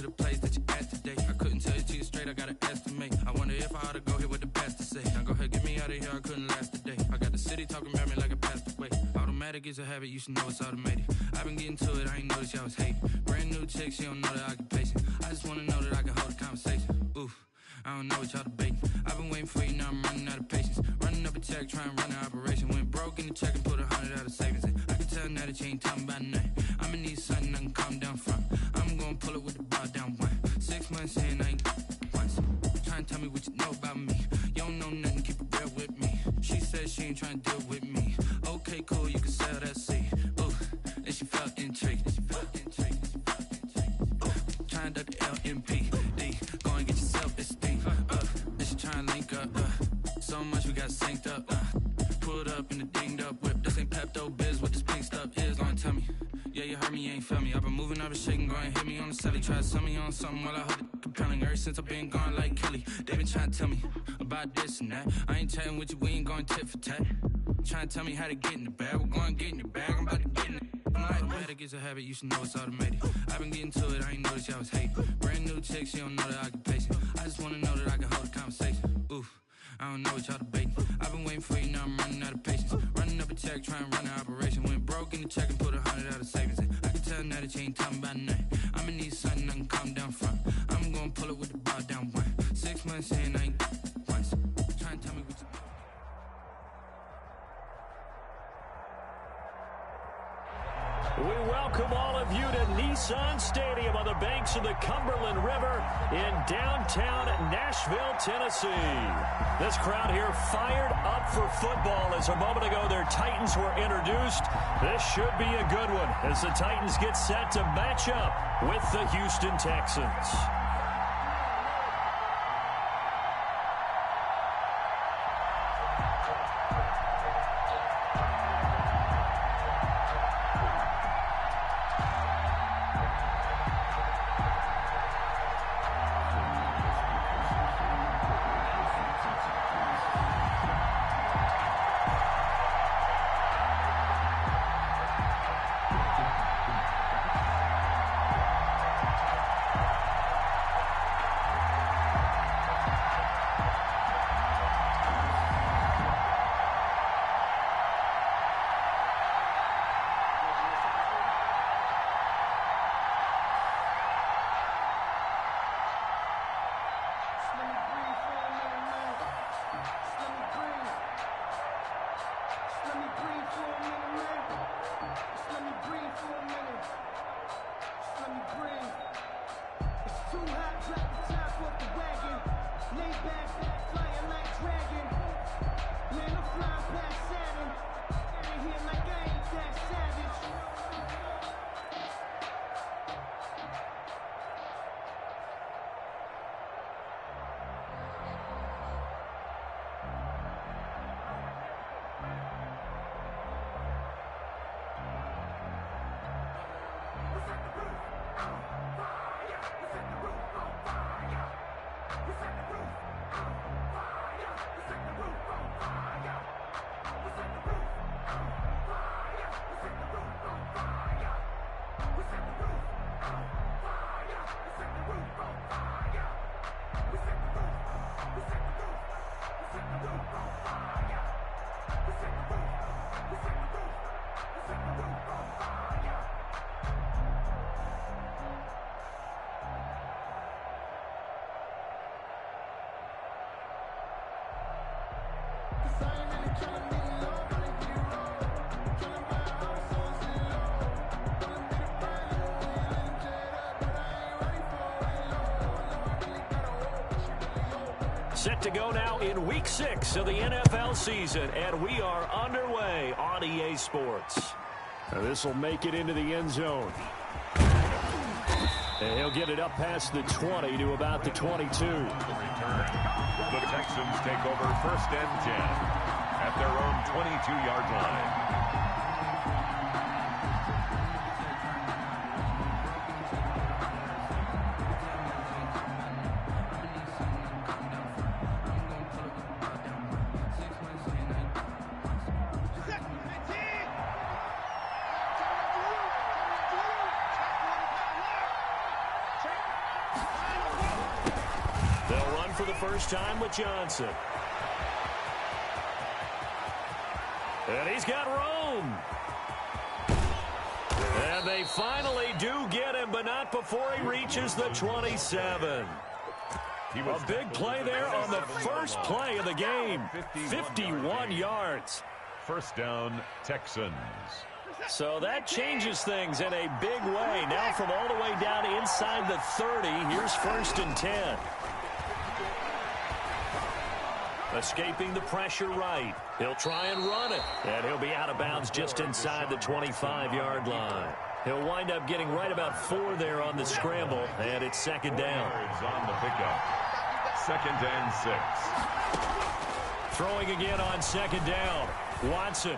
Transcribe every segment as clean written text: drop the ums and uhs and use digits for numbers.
the place that you at today. I couldn't tell you to you straight, I gotta estimate. I wonder if I ought to go here with the pastor say. Now go ahead, get me out of here, I couldn't last a day. I got the city talking about me like a passed away. Automatic is a habit, you should know it's automated. I've been getting to it, I ain't noticed y'all was hating. Brand new chick, she don't know the occupation. I just wanna know that I can hold a conversation. Oof, I don't know what y'all debating. I've been waiting for you, now I'm running out of patience. Running up a check, trying to run an operation. Went broke in the check and put 100 out of savings in. I can tell now that you ain't talking about nothing. I'ma need something I can calm down from. I'm gonna pull it with the bar down one. 6 months in, I ain't once. Trying to tell me what you know about me. You don't know nothing, keep it real with me. She said she ain't trying to deal with me. Okay, cool, you can sell that seed. Ooh, and she felt intrigued. Trying to the LMPD. Go and get your self-esteem. And she trying to link up. So much we got synced up. Pulled up in the dinged up whip. This ain't Pepto-Biz, what this pink stuff is. Go and tell me. Yeah, you heard me, you ain't felt me. I've been moving, I've been shaking, go and hit me on the celly. Try to sell me on something while I hold it compelling. Ever since I've been gone like Kelly, they been trying to tell me about this and that. I ain't chatting with you, we ain't going tit for tat. Trying to tell me how to get in the bag. We're going to get in the bag, I'm about to get in it. Automatic is a habit, you should know it's automated. I've been getting to it, I ain't noticed y'all was hating. Brand new chick, she don't know the occupation. I just wanna know that I can hold a conversation. Oof, I don't know what y'all debating. I've been waiting for you, now I'm running out of patience. Running up a check, trying to run an operation. Went broke in the check and put 100 out of savings in. I can tell now that you ain't talking about nothing. I'ma need something I can calm down from. I'm gonna pull it with the bar down one. 6 months in, I ain't once. Trying to tell me what you... We welcome all of you to Nissan Stadium on the banks of the Cumberland River in downtown Nashville, Tennessee. This crowd here fired up for football as a moment ago their Titans were introduced. This should be a good one as the Titans get set to match up with the Houston Texans. Set to go now in Week 6 of the NFL season, and we are underway on EA Sports. This will make it into the end zone. And he'll get it up past the 20 to about the 22. The return. The Texans take over 1st and 10 at their own 22-yard line. for the first time with Johnson. And he's got room. And they finally do get him, but not before he reaches the 27. A big play there on the first play of the game. 51 yards. First down, Texans. So that changes things in a big way. Now from all the way down inside the 30, here's 1st and 10. Escaping the pressure right. He'll try and run it. And he'll be out of bounds just inside the 25-yard line. He'll wind up getting right about 4 there on the scramble, and it's 2nd down. On the pickup. 2nd and 6. Throwing again on 2nd down. Watson.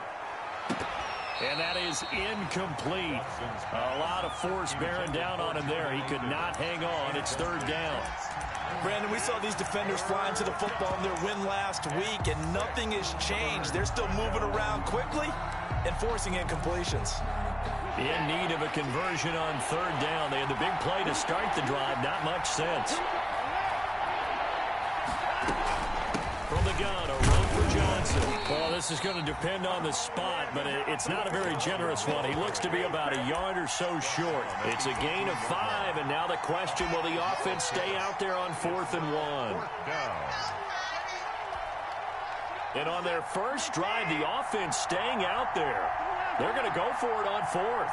And that is incomplete. A lot of force bearing down on him there. He could not hang on. It's 3rd down. Brandon, we saw these defenders flying to the football in their win last week, and nothing has changed. They're still moving around quickly and forcing incompletions. In need of a conversion on 3rd down. They had the big play to start the drive. Not much sense. From the gun, a run for Johnson. Well, this is going to depend on the spot, but it's not a very generous one. He looks to be about a yard or so short. It's a gain of 5, and now the question, will the offense stay out there on 4th and 1? And on their first drive, the offense staying out there. They're going to go for it on 4th.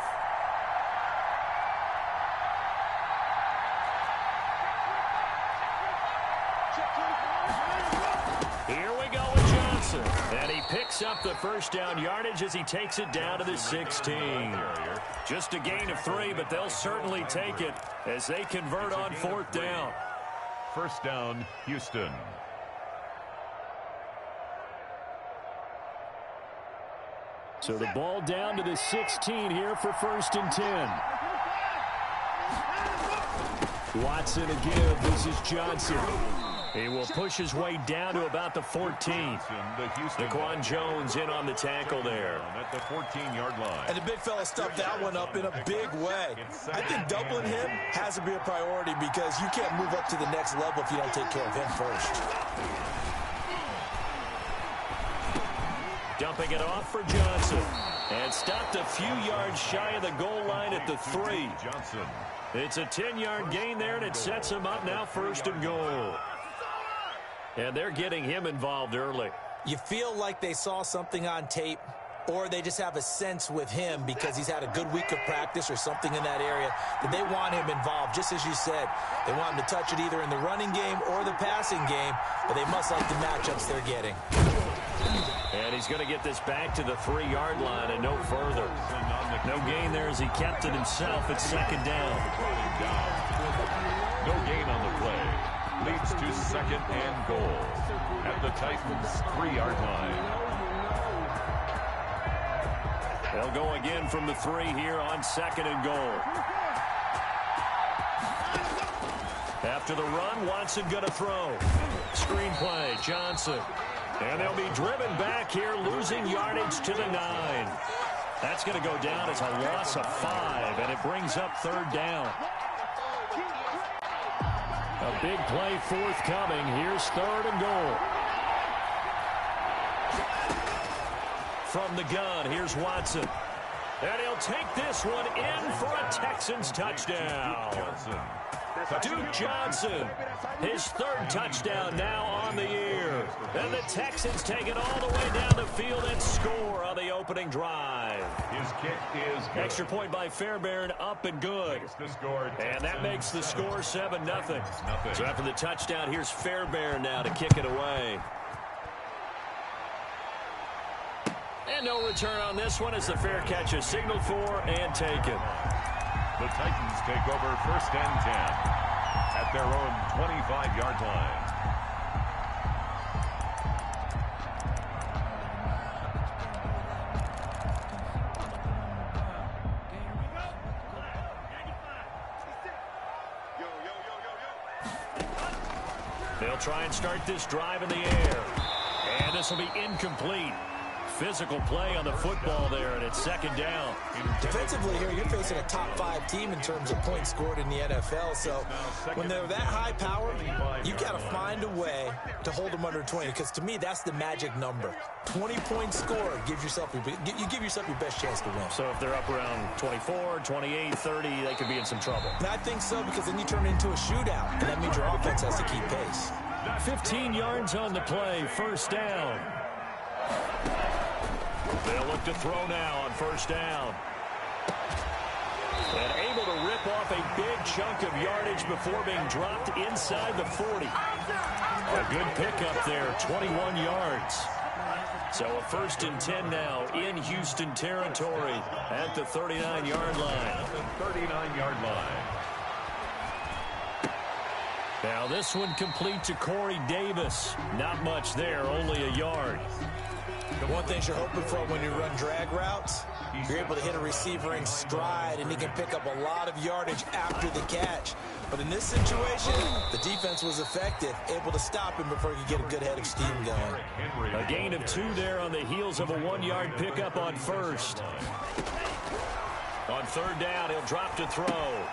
Here we go with Johnson. And he picks up the first down yardage as he takes it down to the 16. Just a gain of 3, but they'll certainly take it as they convert on 4th down. First down, Houston. So the ball down to the 16 here for 1st and 10. Watson again. This is Johnson. He will push his way down to about the 14. Daquan Jones in on the tackle there. At the 14-yard line. And the big fella stuffed that one up in a big way. I think doubling him has to be a priority because you can't move up to the next level if you don't take care of him first. Dumping it off for Johnson. And stopped a few yards shy of the goal line at the 3. Johnson. It's a 10-yard gain there, and it sets him up now 1st and goal. And they're getting him involved early. You feel like they saw something on tape, or they just have a sense with him because he's had a good week of practice or something in that area that they want him involved. Just as you said, they want him to touch it either in the running game or the passing game, but they must like the matchups they're getting. And he's going to get this back to the 3-yard line and no further. No gain there as he kept it himself at 2nd down. No gain on the play. Leads to 2nd and goal at the Titans' 3-yard line. They'll go again from the 3 here on 2nd and goal. After the run, Watson going to throw. Screen play, Johnson. And they'll be driven back here, losing yardage to the 9. That's going to go down as a loss of 5, and it brings up 3rd down. A big play forthcoming. Here's 3rd and goal. From the gun, here's Watson. And he'll take this one in for a Texans touchdown. Duke Johnson, his 3rd touchdown now on the year. And the Texans take it all the way down the field and score on the opening drive. His kick is good. Extra point by Fairbairn, up and good. And that makes the score 7-0. So after the touchdown, here's Fairbairn now to kick it away. And no return on this one as the fair catch is signaled for and taken. The Titans take over 1st and 10 at their own 25-yard line. They'll try and start this drive in the air. And this will be incomplete. physical play on the football there, and it's second down. Defensively here, you're facing a top-5 team in terms of points scored in the NFL. So when they're that high power, you got to find a way to hold them under 20. Because to me, that's the magic number. 20 points scored gives yourself you give yourself your best chance to win. So if they're up around 24, 28, 30, they could be in some trouble. And I think so, because then you turn it into a shootout, and that means your offense has to keep pace. 15 yards on the play, first down. They'll look to throw now on first down. And able to rip off a big chunk of yardage before being dropped inside the 40. A good pickup there, 21 yards. So a 1st and 10 now in Houston territory at the 39-yard line. 39-yard line. Now this one complete to Corey Davis. Not much there, only a yard. The one thing you're hoping for when you run drag routes, you're able to hit a receiver in stride, and he can pick up a lot of yardage after the catch. But in this situation, the defense was effective, able to stop him before he could get a good head of steam going. A gain of 2 there on the heels of a 1-yard pickup on first. On third down, he'll drop to throw.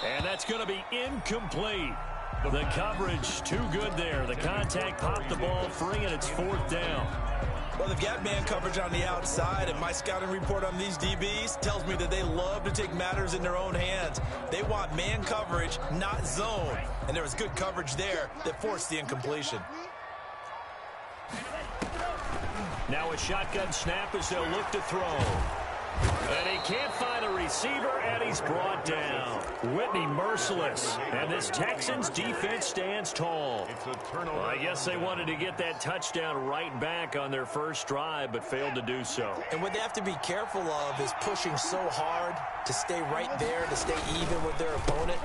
And that's going to be incomplete. The coverage too good there. The contact popped the ball free, and it's 4th down. Well, they've got man coverage on the outside, and my scouting report on these DBs tells me that they love to take matters in their own hands. They want man coverage, not zone. And there was good coverage there that forced the incompletion. Now a shotgun snap as they'll look to throw. And he can't find a receiver, and he's brought down. Whitney merciless. And this Texans defense stands tall. It's a turnover. Well, I guess they wanted to get that touchdown right back on their first drive, but failed to do so. And what they have to be careful of is pushing so hard to stay right there, to stay even with their opponent,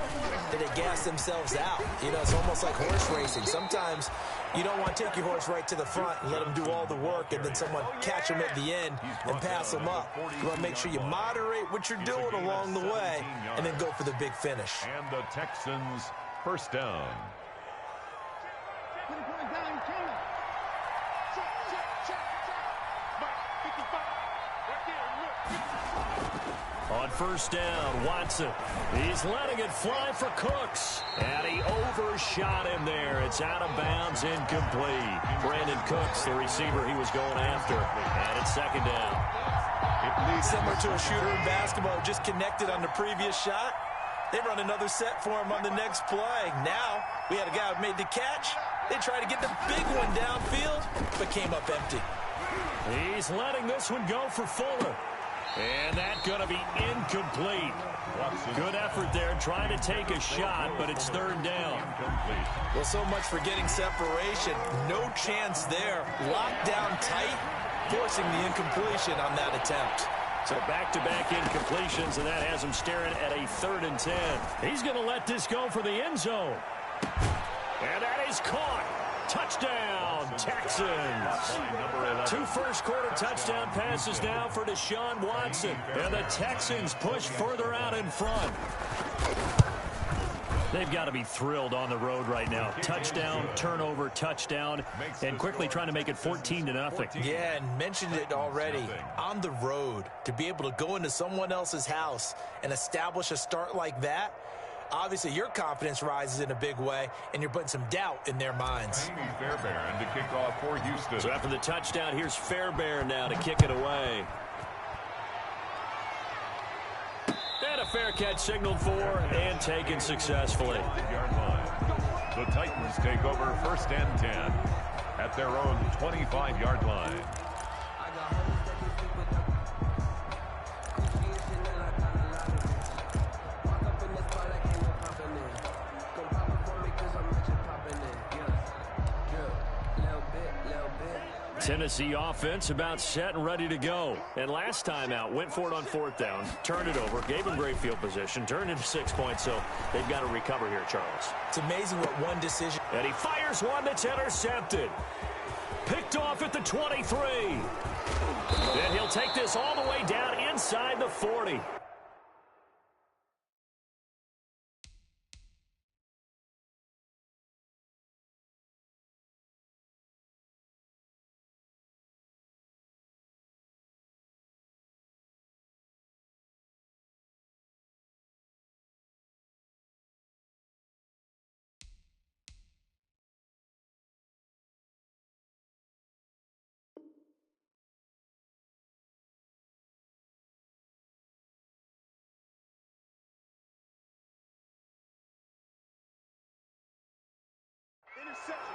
that they gas themselves out. You know, it's almost like horse racing. Sometimes you don't want to take your horse right to the front and let them do all the work, and then someone catch them at the end and pass them up. You want to make sure you moderate what you're doing along the way and then go for the big finish. And the Texans first down. On first down, Watson. He's letting it fly for Cooks. And he overshot him there. It's out of bounds, incomplete. Brandon Cooks, the receiver he was going after. And it's second down. Similar to a shooter in basketball, just connected on the previous shot. They run another set for him on the next play. Now, we had a guy who made the catch. They tried to get the big one downfield, but came up empty. He's letting this one go for Fuller. And that's going to be incomplete. Good effort there, trying to take a shot, but it's third down. Well, so much for getting separation. No chance there. Locked down tight, forcing the incompletion on that attempt. So back-to-back incompletions, and that has him staring at a 3rd and 10. He's going to let this go for the end zone. And that is caught. Touchdown, Texans. 2 first-quarter touchdown passes now for Deshaun Watson. And the Texans push further out in front. They've got to be thrilled on the road right now. Touchdown, turnover, touchdown, and quickly trying to make it 14-0. Yeah, and mentioned it already. On the road, to be able to go into someone else's house and establish a start like that, obviously your confidence rises in a big way, and you're putting some doubt in their minds. Amy Fairbairn to kick off for Houston. So after the touchdown, here's Fairbairn now to kick it away. And a fair catch signaled for and taken successfully. The Titans take over 1st and 10 at their own 25-yard line. Tennessee offense about set and ready to go. And last time out, went for it on 4th down, turned it over, gave them great field position, turned into 6 points, so they've got to recover here, Charles. It's amazing what one decision. And he fires one that's intercepted. Picked off at the 23. Then he'll take this all the way down inside the 40.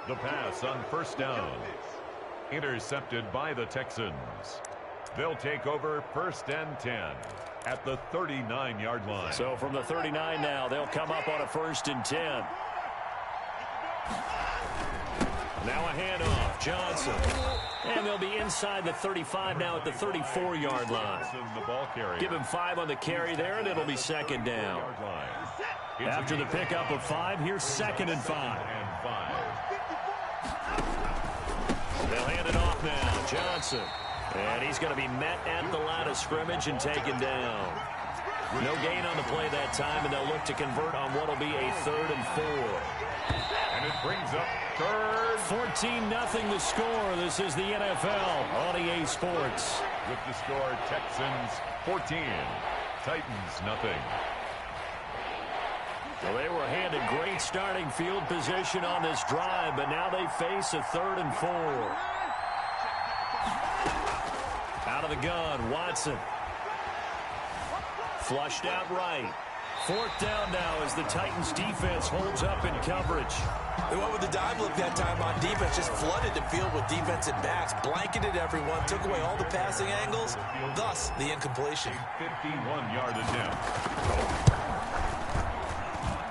The pass on first down. Intercepted by the Texans. They'll take over 1st and 10 at the 39-yard line. So from the 39 now, they'll come up on a 1st and 10. Now a handoff, Johnson. And they'll be inside the 35 now at the 34-yard line. The ball carrier. Give him 5 on the carry there, and it'll be 2nd down. After the pickup of 5, here's 2nd and 5. They'll hand it off now, Johnson. And he's going to be met at the line of scrimmage and taken down. No gain on the play that time, and they'll look to convert on what will be a 3rd and 4. And it brings up 3rd. 14-0 the score. This is the NFL on EA Sports. With the score, Texans 14, Titans nothing. Well, they were handed great starting field position on this drive, but now they face a 3rd and 4. Out of the gun, Watson. Flushed out right. 4th down now as the Titans defense holds up in coverage. They went with the dive look that time on defense, just flooded the field with defensive backs, blanketed everyone, took away all the passing angles, thus the incompletion. 51-yard attempt.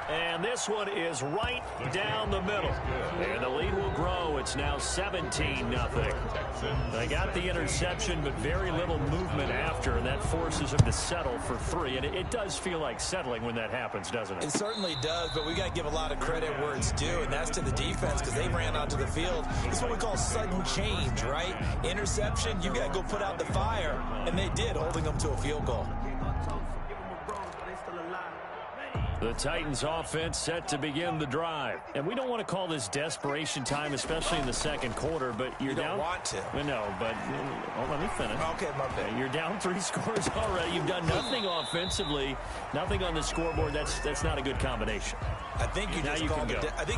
And this one is right down the middle. And the lead will grow. It's now 17-0. They got the interception, but very little movement after, and that forces them to settle for 3. And it does feel like settling when that happens, doesn't it? It certainly does, but we got to give a lot of credit where it's due, and that's to the defense because they ran onto the field. It's what we call sudden change, right? Interception, you got to go put out the fire, and they did, holding them to a field goal. The Titans offense set to begin the drive. And we don't want to call this desperation time, especially in the 2nd quarter, but you're down. You don't want to. No, but let me finish. Okay, my bad. You're down 3 scores already. You've done nothing offensively, nothing on the scoreboard. That's not a good combination. I think you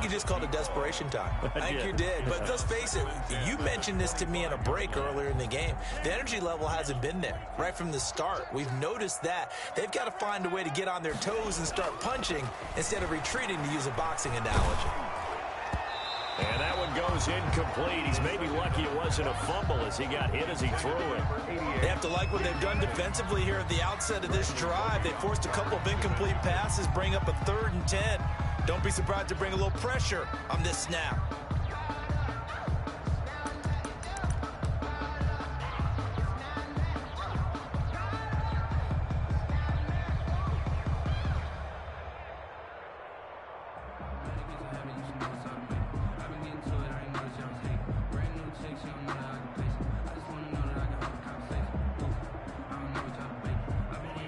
just called it desperation time. I think you did. But let's face it, you mentioned this to me in a break earlier in the game. The energy level hasn't been there right from the start. We've noticed that. They've got to find a way to get on their toes and start punching instead of retreating, to use a boxing analogy. And that one goes incomplete. He's maybe lucky it wasn't a fumble as he got hit as he threw it. They have to like what they've done defensively here at the outset of this drive. They forced a couple of incomplete passes, bring up a 3rd and 10. Don't be surprised to bring a little pressure on this snap.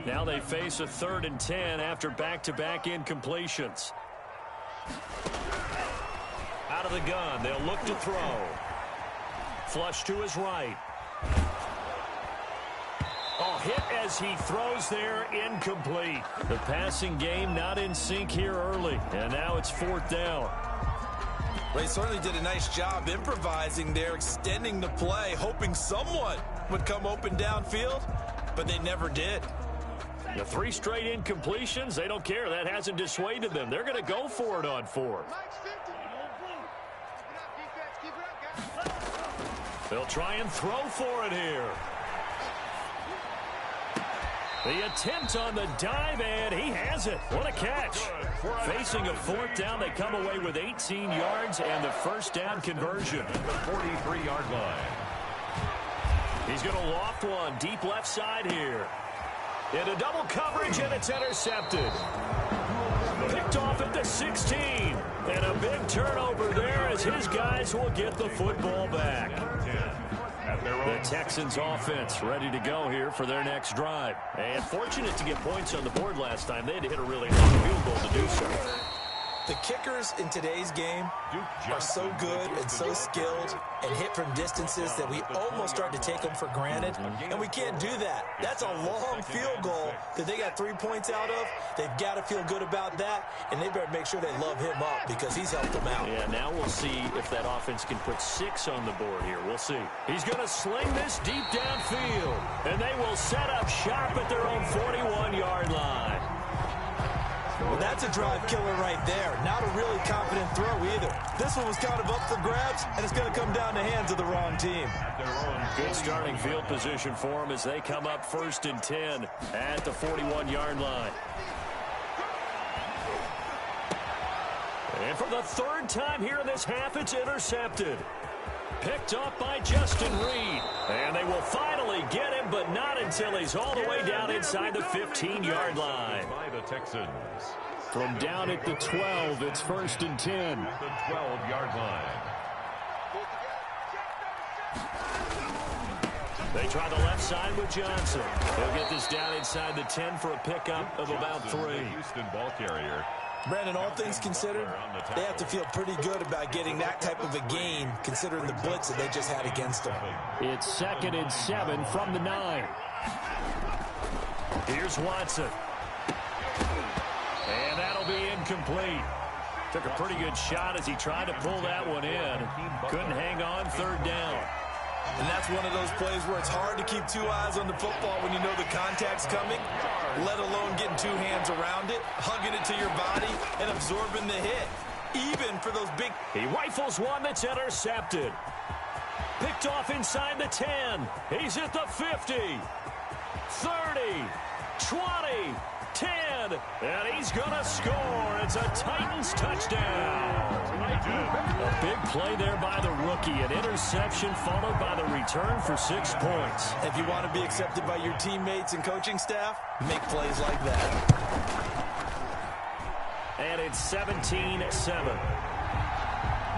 Now they face a 3rd and 10 after back-to-back incompletions. Out of the gun, they'll look to throw. Flush to his right. Oh, hit as he throws there, incomplete. The passing game not in sync here early, and now it's 4th down. They certainly did a nice job improvising there, extending the play, hoping someone would come open downfield, but they never did. The 3 straight incompletions, they don't care. That hasn't dissuaded them. They're going to go for it on 4th. They'll try and throw for it here. The attempt on the dive, and he has it. What a catch. Facing a 4th down, they come away with 18 yards and the 1st down conversion. The 43-yard line. He's going to loft one deep left side here. Into double coverage, and it's intercepted. Picked off at the 16. And a big turnover there as his guys will get the football back. The Texans offense ready to go here for their next drive. And fortunate to get points on the board last time. They had to hit a really long field goal to do so. The kickers in today's game are so good and so skilled and hit from distances that we almost start to take them for granted, and we can't do that. That's a long field goal that they got 3 points out of. They've got to feel good about that, and they better make sure they love him up because he's helped them out. Yeah, now we'll see if that offense can put 6 on the board here. We'll see. He's going to sling this deep downfield, and they will set up shop at their own 41-yard line. Well, That's a drive killer right there. Not a really confident throw either. This one was kind of up for grabs, and it's going to come down the hands of the wrong team. Good starting field position for them as they come up 1st and 10 at the 41-yard line. And for the 3rd time here in this half, it's intercepted. Picked up by Justin Reed. And they will finally get him, but not until he's all the way down inside the 15-yard line. By the Texans. From down at the 12, it's 1st and 10. At the 12-yard line. They try the left side with Johnson. They'll get this down inside the 10 for a pickup of about 3. The Houston ball carrier. Brandon, all things considered, they have to feel pretty good about getting that type of a gain, considering the blitz that they just had against them. It's 2nd and 7 from the 9. Here's Watson. And that'll be incomplete. Took a pretty good shot as he tried to pull that one in. Couldn't hang on, 3rd down. And that's one of those plays where it's hard to keep 2 eyes on the football when you know the contact's coming, let alone getting 2 hands around it, hugging it to your body, and absorbing the hit. Even for those big... He rifles one that's intercepted. Picked off inside the 10. He's at the 50. 30. 20. 10. And he's going to score. It's a Titans touchdown. A big play there by the rookie. An interception followed by the return for 6 points. If you want to be accepted by your teammates and coaching staff, make plays like that. And it's 17-7.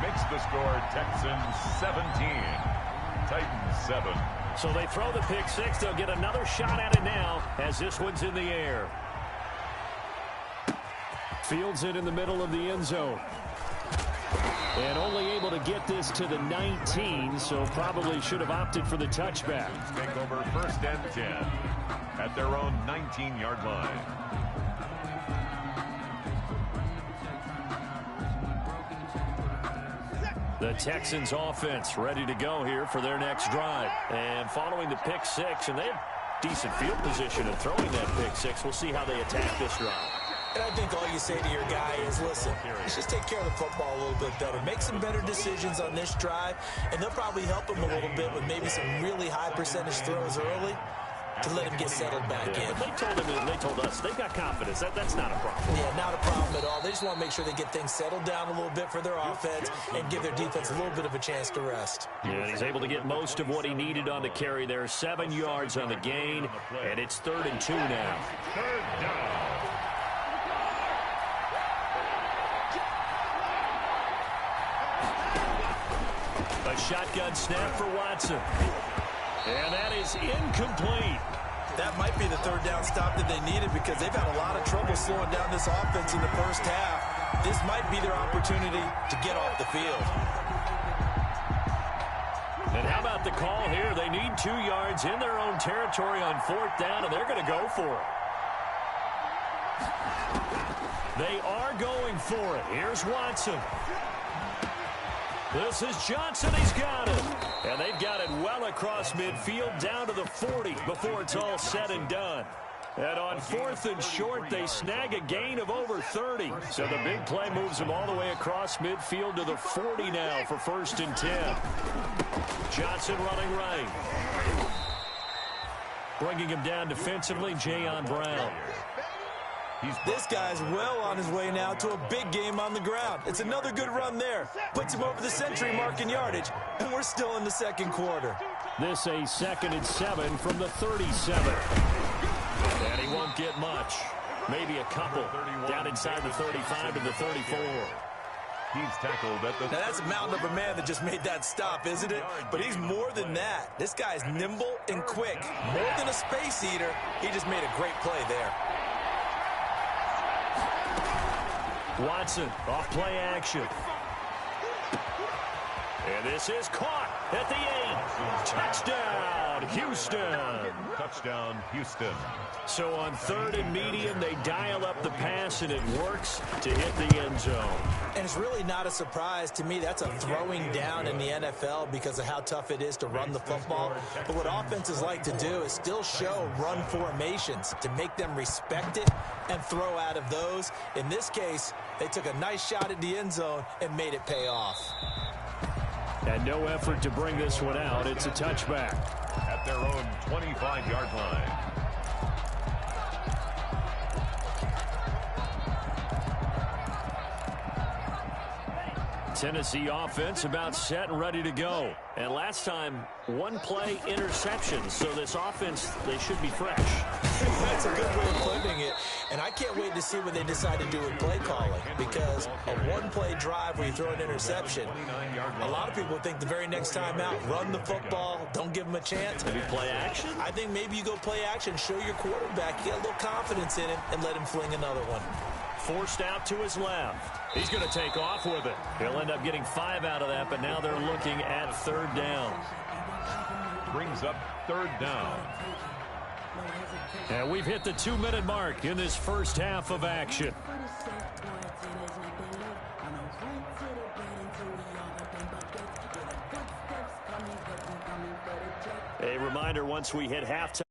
Makes the score Texans 17. Titans 7. So they throw the pick 6. They'll get another shot at it now as this one's in the air. Fields it in the middle of the end zone. And only able to get this to the 19, so probably should have opted for the touchback. Take over 1st and 10 at their own 19-yard line. The Texans offense ready to go here for their next drive. And following the pick 6, and they have decent field position of throwing that pick 6. We'll see how they attack this drive. And I think all you say to your guy is, listen, let's just take care of the football a little bit better. Make some better decisions on this drive, and they'll probably help him a little bit with maybe some really high percentage throws early to let him get settled back in. But they told him, and they told us, they've got confidence. That's not a problem. Yeah, not a problem at all. They just want to make sure they get things settled down a little bit for their offense and give their defense a little bit of a chance to rest. Yeah, and he's able to get most of what he needed on the carry there. 7 yards on the gain, and it's 3rd and 2 now. 3rd down. A shotgun snap for Watson. And that is incomplete. That might be the 3rd down stop that they needed because they've had a lot of trouble slowing down this offense in the first half. This might be their opportunity to get off the field. And how about the call here? They need 2 yards in their own territory on 4th down, and they're going to go for it. They are going for it. Here's Watson. This is Johnson. He's got it. And they've got it well across midfield down to the 40 before it's all said and done. And on 4th and short, they snag a gain of over 30. So the big play moves them all the way across midfield to the 40 now for 1st and 10. Johnson running right. Bringing him down defensively, Jayon Brown. This guy's well on his way now to a big game on the ground. It's another good run there. Puts him over the century mark in yardage, and we're still in the 2nd quarter. This a 2nd and 7 from the 37. And he won't get much. Maybe a couple down inside the 35 to the 34. He's tackled at the... Now that's a mountain of a man that just made that stop, isn't it? But he's more than that. This guy's nimble and quick. More than a space eater, he just made a great play there. Watson, off play action. And this is caught at the 8. Touchdown, Houston. Touchdown, Houston. So on 3rd and medium, they dial up the pass, and it works to hit the end zone. And it's really not a surprise to me. That's a throwing down in the NFL because of how tough it is to run the football. But what offenses like to do is still show run formations to make them respect it and throw out of those. In this case, they took a nice shot at the end zone and made it pay off. And no effort to bring this one out. It's a touchback. At their own 25-yard line. Tennessee offense about set and ready to go. And last time, one play interception. So this offense, they should be fresh. That's a good way of putting it. And I can't wait to see what they decide to do with play calling, because a one-play drive where you throw an interception, a lot of people think the very next time out, run the football, don't give them a chance. Maybe play action? I think maybe you go play action, show your quarterback, get a little confidence in him, and let him fling another one. Forced out to his left. He's going to take off with it. He'll end up getting 5 out of that, but now they're looking at 3rd down. Brings up 3rd down. And we've hit the 2-minute mark in this first half of action. A reminder, once we hit halftime.